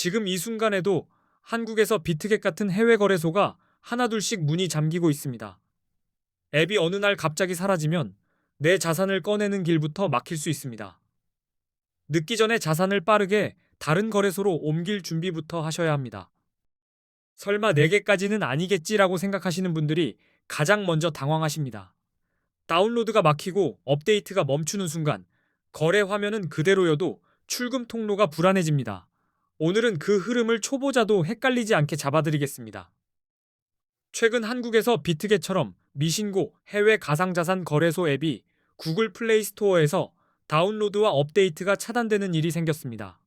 지금 이 순간에도 한국에서 비트겟 같은 해외 거래소가 하나둘씩 문이 잠기고 있습니다. 앱이 어느 날 갑자기 사라지면 내 자산을 꺼내는 길부터 막힐 수 있습니다. 늦기 전에 자산을 빠르게 다른 거래소로 옮길 준비부터 하셔야 합니다. 설마 4개까지는 아니겠지라고 생각하시는 분들이 가장 먼저 당황하십니다. 다운로드가 막히고 업데이트가 멈추는 순간 거래 화면은 그대로여도 출금 통로가 불안해집니다. 오늘은 그 흐름을 초보자도 헷갈리지 않게 잡아드리겠습니다. 최근 한국에서 비트겟처럼 미신고 해외 가상자산 거래소 앱이 구글 플레이 스토어에서 다운로드와 업데이트가 차단되는 일이 생겼습니다.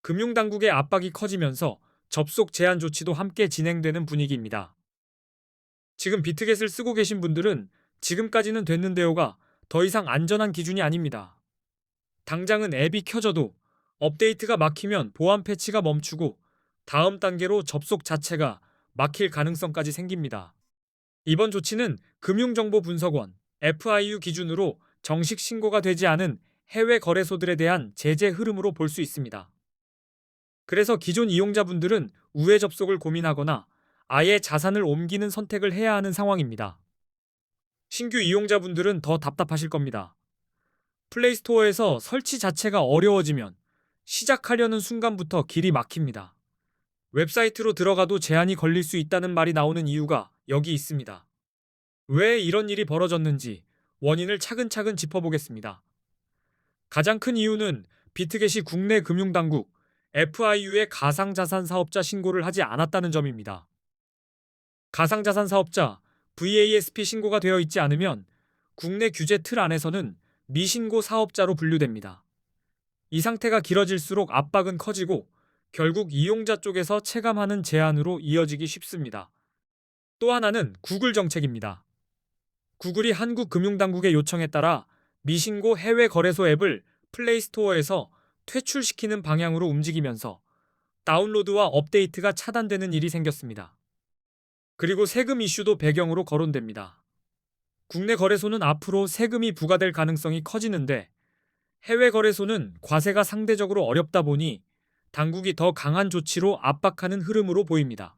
금융당국의 압박이 커지면서 접속 제한 조치도 함께 진행되는 분위기입니다. 지금 비트겟을 쓰고 계신 분들은 지금까지는 됐는데요가 더 이상 안전한 기준이 아닙니다. 당장은 앱이 켜져도 업데이트가 막히면 보안 패치가 멈추고 다음 단계로 접속 자체가 막힐 가능성까지 생깁니다. 이번 조치는 금융정보분석원 FIU 기준으로 정식 신고가 되지 않은 해외 거래소들에 대한 제재 흐름으로 볼 수 있습니다. 그래서 기존 이용자분들은 우회 접속을 고민하거나 아예 자산을 옮기는 선택을 해야 하는 상황입니다. 신규 이용자분들은 더 답답하실 겁니다. 플레이스토어에서 설치 자체가 어려워지면 시작하려는 순간부터 길이 막힙니다. 웹사이트로 들어가도 제한이 걸릴 수 있다는 말이 나오는 이유가 여기 있습니다. 왜 이런 일이 벌어졌는지 원인을 차근차근 짚어보겠습니다. 가장 큰 이유는 비트겟이 국내 금융당국 FIU의 가상자산 사업자 신고를 하지 않았다는 점입니다. 가상자산 사업자 VASP 신고가 되어 있지 않으면 국내 규제 틀 안에서는 미신고 사업자로 분류됩니다. 이 상태가 길어질수록 압박은 커지고 결국 이용자 쪽에서 체감하는 제한으로 이어지기 쉽습니다. 또 하나는 구글 정책입니다. 구글이 한국금융당국의 요청에 따라 미신고 해외 거래소 앱을 플레이스토어에서 퇴출시키는 방향으로 움직이면서 다운로드와 업데이트가 차단되는 일이 생겼습니다. 그리고 세금 이슈도 배경으로 거론됩니다. 국내 거래소는 앞으로 세금이 부과될 가능성이 커지는데 해외 거래소는 과세가 상대적으로 어렵다 보니 당국이 더 강한 조치로 압박하는 흐름으로 보입니다.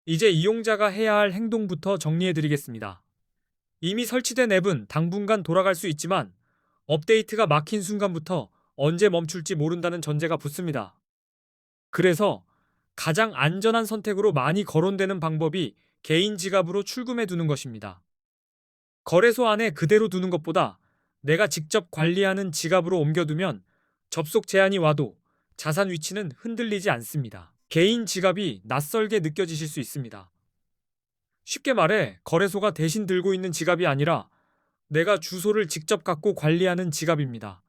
이제 이용자가 해야 할 행동부터 정리해드리겠습니다. 이미 설치된 앱은 당분간 돌아갈 수 있지만 업데이트가 막힌 순간부터 언제 멈출지 모른다는 전제가 붙습니다. 그래서 가장 안전한 선택으로 많이 거론되는 방법이 개인 지갑으로 출금해 두는 것입니다. 거래소 안에 그대로 두는 것보다 내가 직접 관리하는 지갑으로 옮겨두면 접속 제한이 와도 자산 위치는 흔들리지 않습니다. 개인 지갑이 낯설게 느껴지실 수 있습니다. 쉽게 말해 거래소가 대신 들고 있는 지갑이 아니라 내가 주소를 직접 갖고 관리하는 지갑입니다.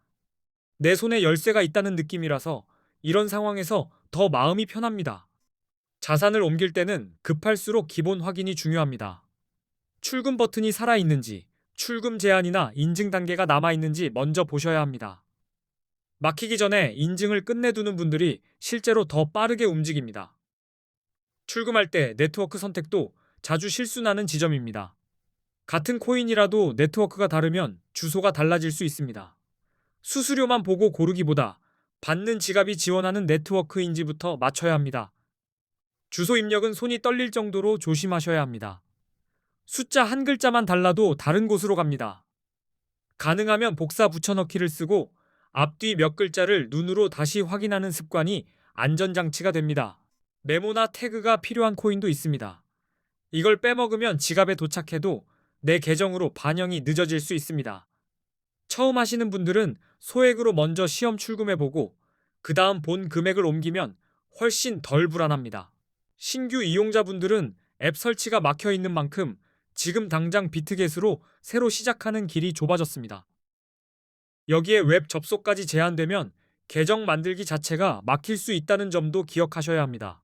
내 손에 열쇠가 있다는 느낌이라서 이런 상황에서 더 마음이 편합니다. 자산을 옮길 때는 급할수록 기본 확인이 중요합니다. 출금 버튼이 살아있는지, 출금 제한이나 인증 단계가 남아있는지 먼저 보셔야 합니다. 막히기 전에 인증을 끝내두는 분들이 실제로 더 빠르게 움직입니다. 출금할 때 네트워크 선택도 자주 실수나는 지점입니다. 같은 코인이라도 네트워크가 다르면 주소가 달라질 수 있습니다. 수수료만 보고 고르기보다 받는 지갑이 지원하는 네트워크인지부터 맞춰야 합니다. 주소 입력은 손이 떨릴 정도로 조심하셔야 합니다. 숫자 한 글자만 달라도 다른 곳으로 갑니다. 가능하면 복사 붙여넣기를 쓰고 앞뒤 몇 글자를 눈으로 다시 확인하는 습관이 안전장치가 됩니다. 메모나 태그가 필요한 코인도 있습니다. 이걸 빼먹으면 지갑에 도착해도 내 계정으로 반영이 늦어질 수 있습니다. 처음 하시는 분들은 소액으로 먼저 시험 출금해보고 그 다음 본 금액을 옮기면 훨씬 덜 불안합니다. 신규 이용자분들은 앱 설치가 막혀 있는 만큼 지금 당장 비트겟으로 새로 시작하는 길이 좁아졌습니다. 여기에 웹 접속까지 제한되면 계정 만들기 자체가 막힐 수 있다는 점도 기억하셔야 합니다.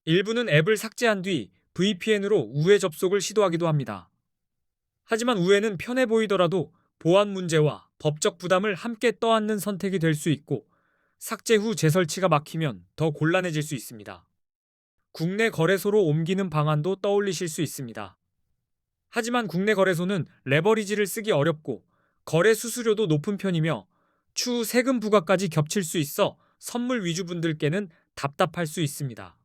일부는 앱을 삭제한 뒤 VPN으로 우회 접속을 시도하기도 합니다. 하지만 우회는 편해 보이더라도 보안 문제와 법적 부담을 함께 떠안는 선택이 될 수 있고 삭제 후 재설치가 막히면 더 곤란해질 수 있습니다. 국내 거래소로 옮기는 방안도 떠올리실 수 있습니다. 하지만 국내 거래소는 레버리지를 쓰기 어렵고 거래 수수료도 높은 편이며 추후 세금 부과까지 겹칠 수 있어 선물 위주 분들께는 답답할 수 있습니다.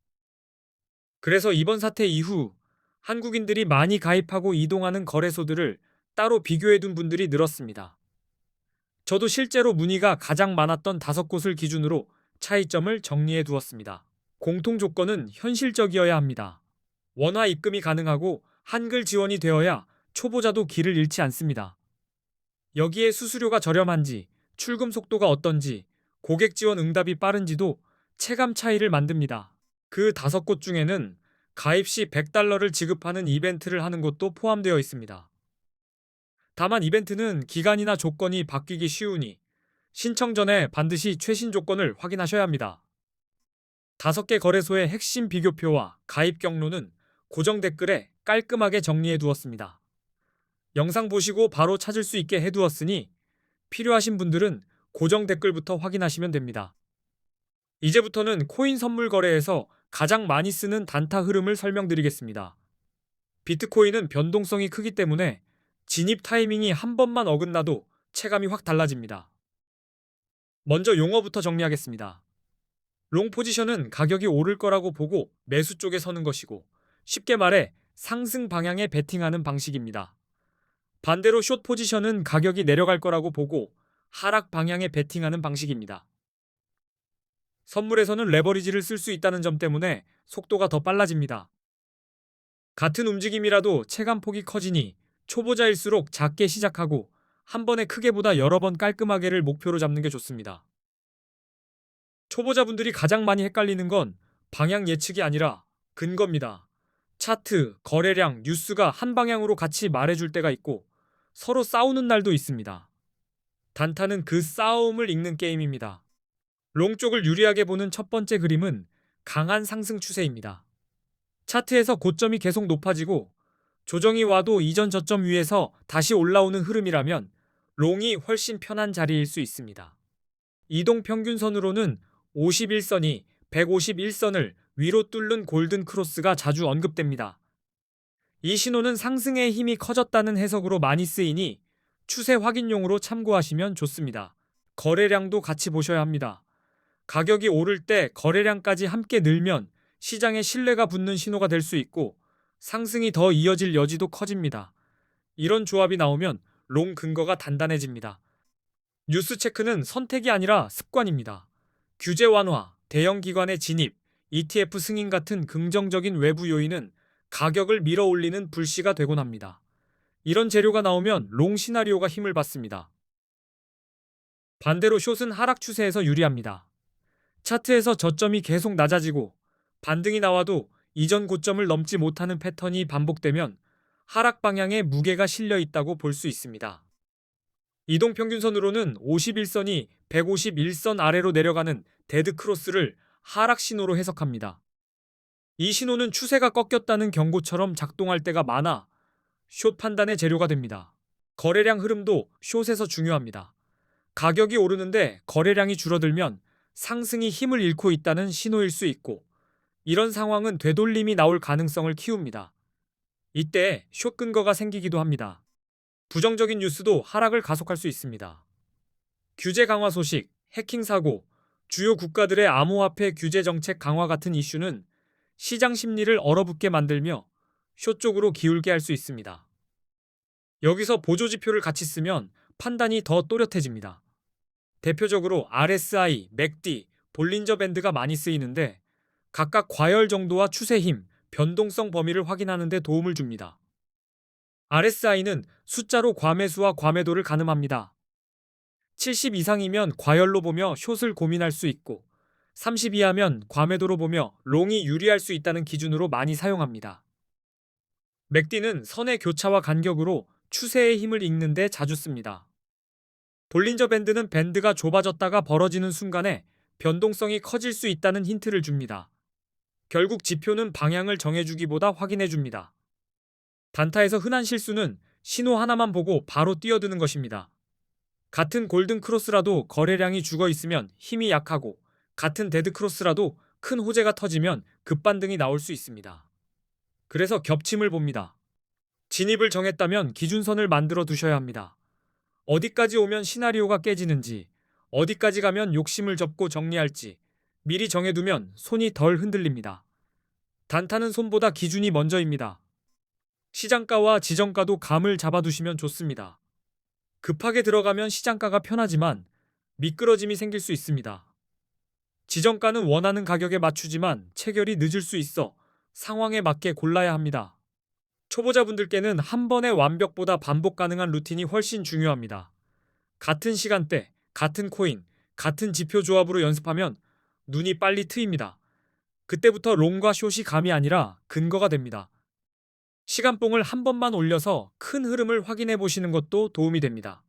그래서 이번 사태 이후 한국인들이 많이 가입하고 이동하는 거래소들을 따로 비교해둔 분들이 늘었습니다. 저도 실제로 문의가 가장 많았던 5곳을 기준으로 차이점을 정리해 두었습니다. 공통 조건은 현실적이어야 합니다. 원화 입금이 가능하고 한글 지원이 되어야 초보자도 길을 잃지 않습니다. 여기에 수수료가 저렴한지, 출금 속도가 어떤지, 고객 지원 응답이 빠른지도 체감 차이를 만듭니다. 그 5곳 중에는 가입 시 $100를 지급하는 이벤트를 하는 곳도 포함되어 있습니다. 다만 이벤트는 기간이나 조건이 바뀌기 쉬우니 신청 전에 반드시 최신 조건을 확인하셔야 합니다. 5개 거래소의 핵심 비교표와 가입 경로는 고정 댓글에 깔끔하게 정리해 두었습니다. 영상 보시고 바로 찾을 수 있게 해두었으니 필요하신 분들은 고정 댓글부터 확인하시면 됩니다. 이제부터는 코인 선물 거래에서 가장 많이 쓰는 단타 흐름을 설명드리겠습니다. 비트코인은 변동성이 크기 때문에 진입 타이밍이 한 번만 어긋나도 체감이 확 달라집니다. 먼저 용어부터 정리하겠습니다. 롱 포지션은 가격이 오를 거라고 보고 매수 쪽에 서는 것이고, 쉽게 말해 상승 방향에 베팅하는 방식입니다. 반대로 숏 포지션은 가격이 내려갈 거라고 보고 하락 방향에 베팅하는 방식입니다. 선물에서는 레버리지를 쓸 수 있다는 점 때문에 속도가 더 빨라집니다. 같은 움직임이라도 체감폭이 커지니 초보자일수록 작게 시작하고 한 번에 크게보다 여러 번 깔끔하게를 목표로 잡는 게 좋습니다. 초보자분들이 가장 많이 헷갈리는 건 방향 예측이 아니라 근거입니다. 차트, 거래량, 뉴스가 한 방향으로 같이 말해줄 때가 있고 서로 싸우는 날도 있습니다. 단타는 그 싸움을 읽는 게임입니다. 롱 쪽을 유리하게 보는 첫 번째 그림은 강한 상승 추세입니다. 차트에서 고점이 계속 높아지고 조정이 와도 이전 저점 위에서 다시 올라오는 흐름이라면 롱이 훨씬 편한 자리일 수 있습니다. 이동 평균선으로는 51선이 151선을 위로 뚫는 골든 크로스가 자주 언급됩니다. 이 신호는 상승의 힘이 커졌다는 해석으로 많이 쓰이니 추세 확인용으로 참고하시면 좋습니다. 거래량도 같이 보셔야 합니다. 가격이 오를 때 거래량까지 함께 늘면 시장에 신뢰가 붙는 신호가 될 수 있고 상승이 더 이어질 여지도 커집니다. 이런 조합이 나오면 롱 근거가 단단해집니다. 뉴스 체크는 선택이 아니라 습관입니다. 규제 완화, 대형 기관의 진입, ETF 승인 같은 긍정적인 외부 요인은 가격을 밀어 올리는 불씨가 되곤 합니다. 이런 재료가 나오면 롱 시나리오가 힘을 받습니다. 반대로 숏은 하락 추세에서 유리합니다. 차트에서 저점이 계속 낮아지고 반등이 나와도 이전 고점을 넘지 못하는 패턴이 반복되면 하락 방향에 무게가 실려 있다고 볼 수 있습니다. 이동평균선으로는 51선이 151선 아래로 내려가는 데드 크로스를 하락 신호로 해석합니다. 이 신호는 추세가 꺾였다는 경고처럼 작동할 때가 많아 숏 판단의 재료가 됩니다. 거래량 흐름도 숏에서 중요합니다. 가격이 오르는데 거래량이 줄어들면 상승이 힘을 잃고 있다는 신호일 수 있고 이런 상황은 되돌림이 나올 가능성을 키웁니다. 이때 숏 근거가 생기기도 합니다. 부정적인 뉴스도 하락을 가속할 수 있습니다. 규제 강화 소식, 해킹 사고, 주요 국가들의 암호화폐 규제 정책 강화 같은 이슈는 시장 심리를 얼어붙게 만들며 숏 쪽으로 기울게 할 수 있습니다. 여기서 보조 지표를 같이 쓰면 판단이 더 또렷해집니다. 대표적으로 RSI, 맥디, 볼린저 밴드가 많이 쓰이는데 각각 과열 정도와 추세 힘, 변동성 범위를 확인하는 데 도움을 줍니다. RSI는 숫자로 과매수와 과매도를 가늠합니다. 70 이상이면 과열로 보며 숏을 고민할 수 있고 30 이하면 과매도로 보며 롱이 유리할 수 있다는 기준으로 많이 사용합니다. 맥디는 선의 교차와 간격으로 추세의 힘을 읽는 데 자주 씁니다. 볼린저 밴드는 밴드가 좁아졌다가 벌어지는 순간에 변동성이 커질 수 있다는 힌트를 줍니다. 결국 지표는 방향을 정해주기보다 확인해줍니다. 단타에서 흔한 실수는 신호 하나만 보고 바로 뛰어드는 것입니다. 같은 골든 크로스라도 거래량이 죽어 있으면 힘이 약하고 같은 데드 크로스라도 큰 호재가 터지면 급반등이 나올 수 있습니다. 그래서 겹침을 봅니다. 진입을 정했다면 기준선을 만들어 두셔야 합니다. 어디까지 오면 시나리오가 깨지는지, 어디까지 가면 욕심을 접고 정리할지 미리 정해두면 손이 덜 흔들립니다. 단타는 손보다 기준이 먼저입니다. 시장가와 지정가도 감을 잡아두시면 좋습니다. 급하게 들어가면 시장가가 편하지만 미끄러짐이 생길 수 있습니다. 지정가는 원하는 가격에 맞추지만 체결이 늦을 수 있어 상황에 맞게 골라야 합니다. 초보자분들께는 한 번의 완벽보다 반복 가능한 루틴이 훨씬 중요합니다. 같은 시간대, 같은 코인, 같은 지표 조합으로 연습하면 눈이 빨리 트입니다. 그때부터 롱과 숏이 감이 아니라 근거가 됩니다. 시간봉을 한 번만 올려서 큰 흐름을 확인해 보시는 것도 도움이 됩니다.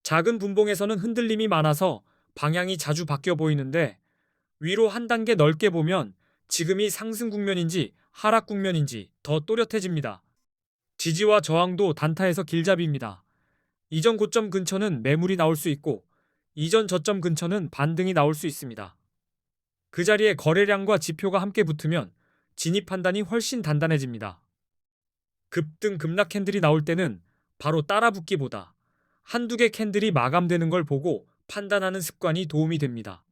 작은 분봉에서는 흔들림이 많아서 방향이 자주 바뀌어 보이는데 위로 한 단계 넓게 보면 지금이 상승 국면인지 하락 국면인지 더 또렷해집니다. 지지와 저항도 단타에서 길잡이입니다. 이전 고점 근처는 매물이 나올 수 있고 이전 저점 근처는 반등이 나올 수 있습니다. 그 자리에 거래량과 지표가 함께 붙으면 진입 판단이 훨씬 단단해집니다. 급등 급락 캔들이 나올 때는 바로 따라붙기보다 한두 개 캔들이 마감되는 걸 보고 판단하는 습관이 도움이 됩니다.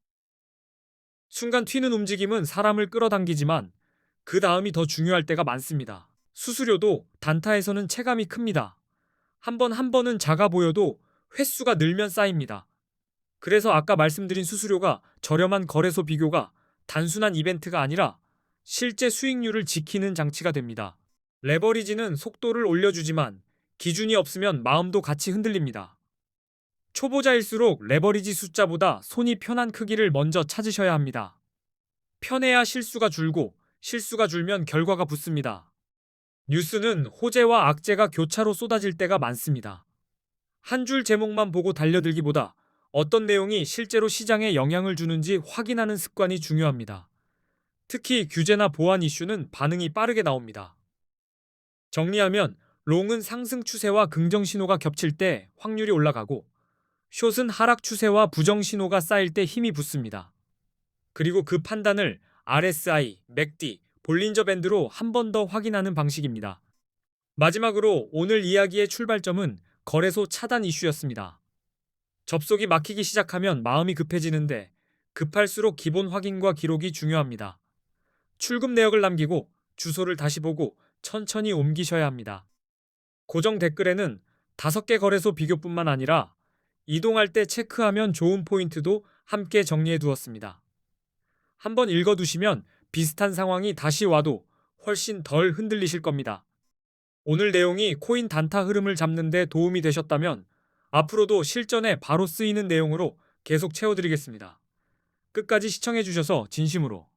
순간 튀는 움직임은 사람을 끌어당기지만 그 다음이 더 중요할 때가 많습니다. 수수료도 단타에서는 체감이 큽니다. 한 번은 작아 보여도 횟수가 늘면 쌓입니다. 그래서 아까 말씀드린 수수료가 저렴한 거래소 비교가 단순한 이벤트가 아니라 실제 수익률을 지키는 장치가 됩니다. 레버리지는 속도를 올려주지만 기준이 없으면 마음도 같이 흔들립니다. 초보자일수록 레버리지 숫자보다 손이 편한 크기를 먼저 찾으셔야 합니다. 편해야 실수가 줄고 실수가 줄면 결과가 붙습니다. 뉴스는 호재와 악재가 교차로 쏟아질 때가 많습니다. 한 줄 제목만 보고 달려들기보다 어떤 내용이 실제로 시장에 영향을 주는지 확인하는 습관이 중요합니다. 특히 규제나 보안 이슈는 반응이 빠르게 나옵니다. 정리하면 롱은 상승 추세와 긍정 신호가 겹칠 때 확률이 올라가고 숏은 하락 추세와 부정 신호가 쌓일 때 힘이 붙습니다. 그리고 그 판단을 RSI, 맥디, 볼린저 밴드로 한 번 더 확인하는 방식입니다. 마지막으로 오늘 이야기의 출발점은 거래소 차단 이슈였습니다. 접속이 막히기 시작하면 마음이 급해지는데 급할수록 기본 확인과 기록이 중요합니다. 출금 내역을 남기고 주소를 다시 보고 천천히 옮기셔야 합니다. 고정 댓글에는 5개 거래소 비교뿐만 아니라 이동할 때 체크하면 좋은 포인트도 함께 정리해 두었습니다. 한번 읽어두시면 비슷한 상황이 다시 와도 훨씬 덜 흔들리실 겁니다. 오늘 내용이 코인 단타 흐름을 잡는 데 도움이 되셨다면 앞으로도 실전에 바로 쓰이는 내용으로 계속 채워드리겠습니다. 끝까지 시청해주셔서 진심으로